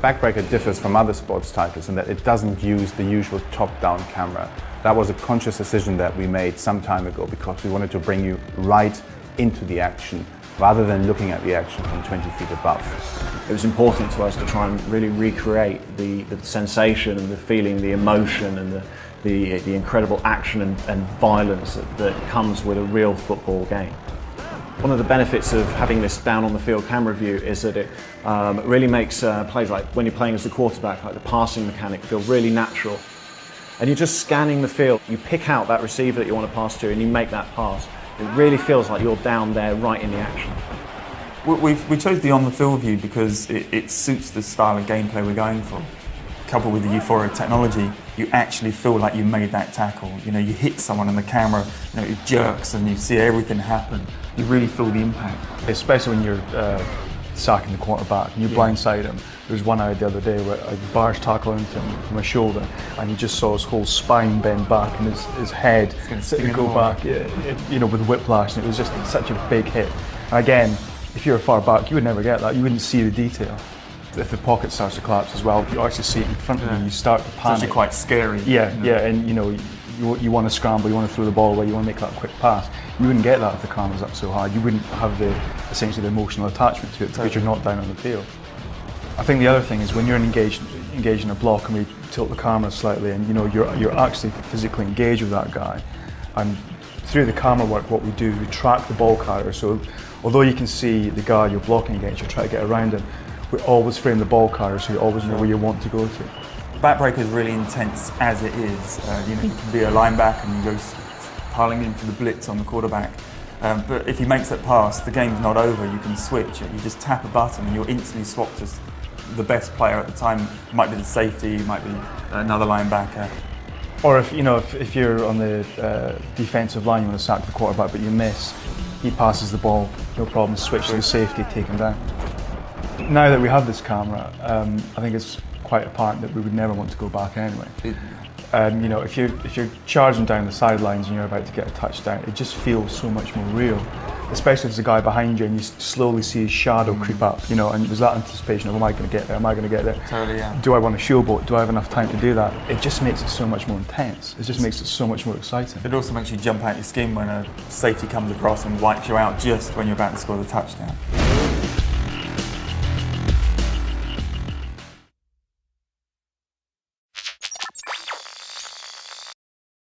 Backbreaker differs from other sports titles in that it doesn't use the usual top-down camera. That was a conscious decision that we made some time ago because we wanted to bring you right into the action rather than looking at the action from 20 feet above. It was important to us to try and really recreate the sensation and the feeling, the emotion and the incredible action and violence that comes with a real football game. One of the benefits of having this down on the field camera view is that it really makes plays like when you're playing as the quarterback, like the passing mechanic, feel really natural. And you're just scanning the field, you pick out that receiver that you want to pass to and you make that pass. It really feels like you're down there right in the action. We chose the on-the-field view because it suits the style of gameplay we're going for. Coupled with the euphoric technology, you actually feel like you made that tackle. You know, you hit someone and the camera, you know, it jerks and you see everything happen. You really feel the impact. Especially when you're sacking the quarterback and you blindside him. There was one I had the other day where I barged tackle into him from my shoulder and you just saw his whole spine bend back and his head go back, you know, with whiplash, and it was just such a big hit. And again, if you're far back, you would never get that. You wouldn't see the detail. If the pocket starts to collapse as well, you actually see it in front of you. You start to panic. It's actually quite scary. Yeah, and you know, you want to scramble, you want to throw the ball away, you want to make that quick pass. You wouldn't get that if the camera's up so high. You wouldn't have essentially the emotional attachment to it because you're not down on the field. I think the other thing is when you're engaged in a block and we tilt the camera slightly, and you know you're actually physically engaged with that guy. And through the camera work, what we do, we track the ball carrier. So although you can see the guy you're blocking against, you try to get around him. We always frame the ball carrier so you always know where you want to go to. Backbreaker is really intense as it is. You know, you can be a linebacker and you go piling in for the blitz on the quarterback. But if he makes that pass, the game's not over. You can switch. You just tap a button and you're instantly swapped to the best player at the time. It might be the safety, it might be another linebacker. Or if you're on the defensive line, you want to sack the quarterback, but you miss, he passes the ball, no problem. Switch to the safety, take him down. Now that we have this camera, I think it's quite apparent that we would never want to go back anyway. You know, if you're charging down the sidelines and you're about to get a touchdown, it just feels so much more real. Especially if there's a guy behind you and you slowly see his shadow creep up, you know, and there's that anticipation of, am I going to get there, am I going to get there? Totally, yeah. Do I want a showboat? Do I have enough time to do that? It just makes it so much more intense. It just makes it so much more exciting. It also makes you jump out your skin when a safety comes across and wipes you out just when you're about to score the touchdown.